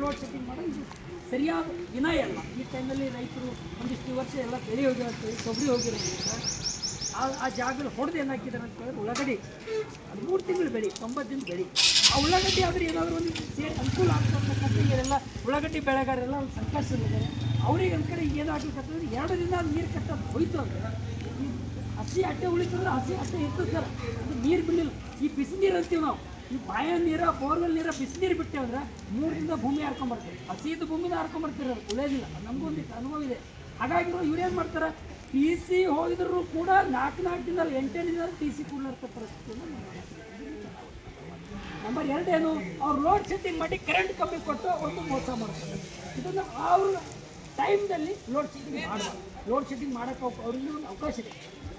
Load shedding ಮಾಡೋದು ಇದು ಸರಿಯಾದ ವಿನಯ ಅಲ್ಲ. ಈ ಟೈಮಲ್ಲಿ ರೈತರು ಒಂದಿಷ್ಟು ವರ್ಷ ಎಲ್ಲ ಬೆಳೆ ಹೋಗಿರುತ್ತೆ, ಕೊಬ್ಬರಿ ಹೋಗಿರೋದ್ರಿಂದ ಆ ಜಾಗದಲ್ಲಿ ಹೊಡೆದು ಏನಾಕಿದ್ದಾರೆ ಅಂತ ಹೇಳಿದ್ರೆ ಉಳ್ಳಾಗಡ್ಡಿ ಅದು 3 ತಿಂಗಳು ಬೆಳೆ, 90 ದಿನ ಬೆಳೆ. ಆ ಉಳ್ಳಾಗಡ್ಡಿ ಆದರೆ ಏನಾದರೂ ಒಂದು ಸೇರಿ ಅನುಕೂಲ ಆಗ್ತಕ್ಕಂಥ ಇವರೆಲ್ಲ ಉಳ್ಳಾಗಡ್ಡಿ ಬೆಳೆಗಾರರೆಲ್ಲ ಒಂದು ಸಂಕಷ್ಟದಲ್ಲಿದ್ದಾರೆ. ಅವ್ರಿಗೆ ಒಂದು ಕಡೆ ಏನಾಗಬೇಕಂತಂದ್ರೆ 2 ದಿನ ನೀರು ಕಟ್ಟೋದು ಹೋಯ್ತು ಅಂದರೆ ಈ ಹಸಿ ಅಟ್ಟೆ ಉಳಿತಂದ್ರೆ ಹಸಿ ಅಟ್ಟೆ ಇರ್ತದೆ ಸರ್, ಅದು ನೀರು ಬಿಡಲಿಲ್ಲ. ಈ ಬಿಸಿ ನೀರು ಅಂತೀವಿ ನಾವು, ಈ ಬಾಯ ನೀರು ಬೋರ್ವೆಲ್ ನೀರು ಬಿಸಿ ನೀರು ಬಿಟ್ಟೇವೆ ಅಂದ್ರೆ 3 ದಿನದ ಭೂಮಿ ಹರ್ಕೊಂಬರ್ತೀವಿ, ಹಸಿದು ಭೂಮಿನ ಹರ್ಕೊಂಬರ್ತೀರ, ಅದು ಉಳಿಯೋದಿಲ್ಲ. ನಮಗೊಂದಿಷ್ಟು ಅನುಭವ ಇದೆ. ಹಾಗಾಗಿ ಇವ್ರು ಏನು ಮಾಡ್ತಾರೆ, ಟಿ ಸಿ ಹೋಗಿದ್ರು ಕೂಡ 4 ದಿನದಲ್ಲಿ 8 ದಿನದಲ್ಲಿ ಟಿ ಸಿ ಕೊಡ್ಲಾರ್ಥ ಪರಿಸ್ಥಿತಿಯನ್ನು ನಂಬರ್ 2 ಏನು, ಅವ್ರು ಲೋಡ್ ಶೆಡ್ಡಿಂಗ್ ಮಾಡಿ ಕರೆಂಟ್ ಕಮ್ಮಿ ಕೊಟ್ಟು ಒಂದು ಮೋಸ ಮಾಡ್ತಾರೆ. ಇದನ್ನು ಅವ್ರ ಟೈಮ್ನಲ್ಲಿ ಲೋಡ್ ಶೆಡ್ಡಿಂಗ್ ಮಾಡಬಾರ್ದು. ಲೋಡ್ ಶೆಡ್ಡಿಂಗ್ ಮಾಡೋಕ್ಕೆ ಅವ್ರಿಗೆ ಒಂದು ಅವಕಾಶ ಇದೆ.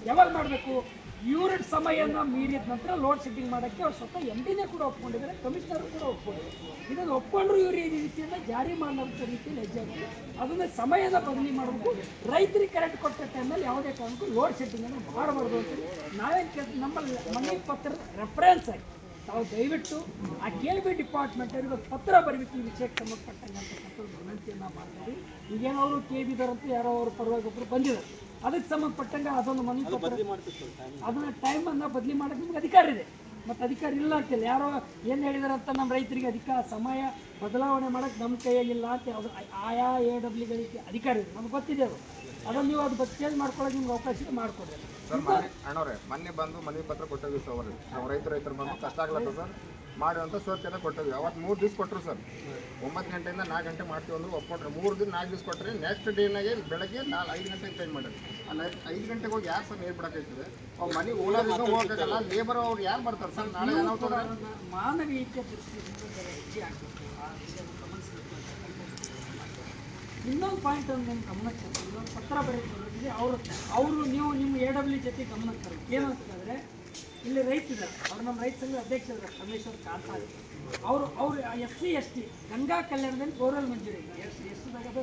ಯಾವಾಗ ಮಾಡಬೇಕು, ಯೂನಿಟ್ ಸಮಯನ ಮೀರಿದ ನಂತರ ಲೋಡ್ ಶೆಡ್ಡಿಂಗ್ ಮಾಡೋಕ್ಕೆ ಅವ್ರು ಸ್ವತಃ MDನೇ ಕೂಡ ಒಪ್ಕೊಂಡಿದ್ದಾರೆ, ಕಮಿಷನರ್ ಕೂಡ ಒಪ್ಕೊಂಡಿದ್ದಾರೆ. ಇದನ್ನು ಒಪ್ಕೊಂಡ್ರು ಇವರು ಈ ರೀತಿಯನ್ನು ಜಾರಿ ಮಾಡೋಂಥ ರೀತಿಯಲ್ಲಿ ಹೆಜ್ಜೆ ಆಗಿದೆ. ಅದನ್ನು ಸಮಯದ ಬದಲಿ ಮಾಡಬೇಕು. ರೈತರಿಗೆ ಕರೆಂಟ್ ಕೊಟ್ಟ ಟೈಮಲ್ಲಿ ಯಾವುದೇ ಕಾರಣಕ್ಕೂ ಲೋಡ್ ಶೆಡ್ಡಿಂಗನ್ನು ಮಾಡಬಾರ್ದು ಅಂತೇಳಿ ನಾವೇನು ನಮ್ಮ ಮನವಿ ಪತ್ರದ ರೆಫರೆನ್ಸ್ ಆಗಿ ತಾವು ದಯವಿಟ್ಟು ಆ KB ಡಿಪಾರ್ಟ್ಮೆಂಟವ್ರಿಗೆ ಪತ್ರ ಬರಬೇಕು ಈ ವಿಷಯಕ್ಕೆ ಸಂಬಂಧಪಟ್ಟಂಗೆ ಅಂತಕ್ಕಂಥ ವಿನಂತಿಯನ್ನು ಮಾಡ್ತೀವಿ. ಈಗೇನೋ ಅವರು KBದವರಂತೂ ಯಾರೋ ಅವ್ರ ಪರವಾಗಿ ಒಬ್ಬರು ಬಂದಿದ್ದಾರೆ, ಅದಕ್ಕೆ ಸಂಬಂಧಪಟ್ಟಂಗೆ ಅದೊಂದು ಮನವಿ ಪತ್ರ ಅದನ್ನು ಟೈಮನ್ನು ಬದಲಿ ಮಾಡೋಕ್ಕೆ ನಿಮ್ಗೆ ಅಧಿಕಾರ ಇದೆ. ಮತ್ತು ಅಧಿಕಾರ ಇಲ್ಲ ಅಂತಿಲ್ಲ, ಯಾರೋ ಏನು ಹೇಳಿದಾರೆ ಅಂತ ನಮ್ಮ ರೈತರಿಗೆ ಸಮಯ ಬದಲಾವಣೆ ಮಾಡೋಕ್ಕೆ ನಮ್ಮ ಕೈಯಾಗಿಲ್ಲ ಅಂತ ಅದು ಆಯಾ AWಗಳಿಗೆ ಅಧಿಕಾರ ಇದೆ, ನಮ್ಗೆ ಗೊತ್ತಿದೆ. ಅದನ್ನು ನೀವು ಅದು ಚೇಂಜ್ ಮಾಡ್ಕೊಳ್ಳೋಕೆ ನಿಮ್ಗೆ ಅವಕಾಶ ಮಾಡಿಕೊಡ್ರಿ ಸರ್. ಅಣ್ಣವ್ರೆ ಮೊನ್ನೆ ಬಂದು ಮನವಿ ಪತ್ರ ಕೊಟ್ಟಿದ್ವಿ ಸರ್, ಅವ್ರಿಗೆ ನಾವು ರೈತರು ಬಂದು ಕಷ್ಟ ಆಗ್ಲತ್ತ ಸರ್ ಮಾಡಿ ಅಂತ ಸೋರ್ಕೆಲ್ಲ ಕೊಟ್ಟಿದ್ವಿ. ಅವತ್ತು 3 ದಿವಸ ಕೊಟ್ಟರು ಸರ್, 9 ಗಂಟೆಯಿಂದ 4 ಗಂಟೆ ಮಾಡ್ತೀವಿ ಅಂದ್ರೆ ಒಪ್ಕೊಂಡ್ರೆ 3 ದಿನ 4 ದಿವಸ ಕೊಟ್ಟರೆ ನೆಕ್ಸ್ಟ್ ಡೇನಾಗೆ ಬೆಳಗ್ಗೆ 5 ಗಂಟೆಗೆ ಟೈಮ್ ಮಾಡಿರಿ. ಅಲ್ಲಿ 5 ಗಂಟೆಗೆ ಹೋಗಿ ಯಾರು ಸರ್ ನೀರು ಬಿಡೋಕ್ಕಾಯ್ತದೆ, ಅವ್ರು ಮನೆ ಓಲಾದಿಂದ ಹೋಗೋಕ್ಕಾಗಲ್ಲ, ಲೇಬರ್ ಅವ್ರು ಯಾರು ಬರ್ತಾರೆ ಸರ್, ನಾಳೆ ಏನಾಗ್ತದೆ ಮಾನವೀಯತೆ ದೃಷ್ಟಿಯಿಂದ ಹೆಜ್ಜೆ ಆಗ್ತದೆ. ಇನ್ನೊಂದು ಪಾಯಿಂಟ್ ಒಂದು ನಿಮ್ಮ ಗಮನಕ್ಕೆ ತರ್ತೀನಿ, ಇನ್ನೊಂದು ಪತ್ರ ಬರೀತಾರೆ ಅವರು ನೀವು ನಿಮ್ಮ AW ಜೊತೆ ಗಮನಕ್ಕೆ ತರಬೇಕು. ಏನಂತಂದರೆ ಇಲ್ಲಿ ರೈತಿದ್ದಾರೆ, ಅವ್ರು ನಮ್ಮ ರೈತ ಸಂಘದ ಅಧ್ಯಕ್ಷರು ಪರಮೇಶ್ವರ್ ಕಾಂತಾಳಿ, ಅವರು SC ST ಗಂಗಾ ಕಲ್ಯಾಣದಲ್ಲಿ ಬೋರ್ವೆಲ್ ಮಂಜೂರಿ ಎಷ್ಟದಾಗದು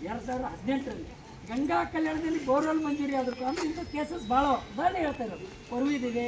2018ರಲ್ಲಿ ಗಂಗಾ ಕಲ್ಯಾಣದಲ್ಲಿ ಬೋರ್ವೆಲ್ ಮಂಜೂರಿ ಆದರೂ ಅಂದ್ರೆ ಇಂಥ ಕೇಸಸ್ ಭಾಳ ಉದಾಹರಣೆ ಹೇಳ್ತಾ ಇರೋದು. ಕೊರವಿದಿದೆ,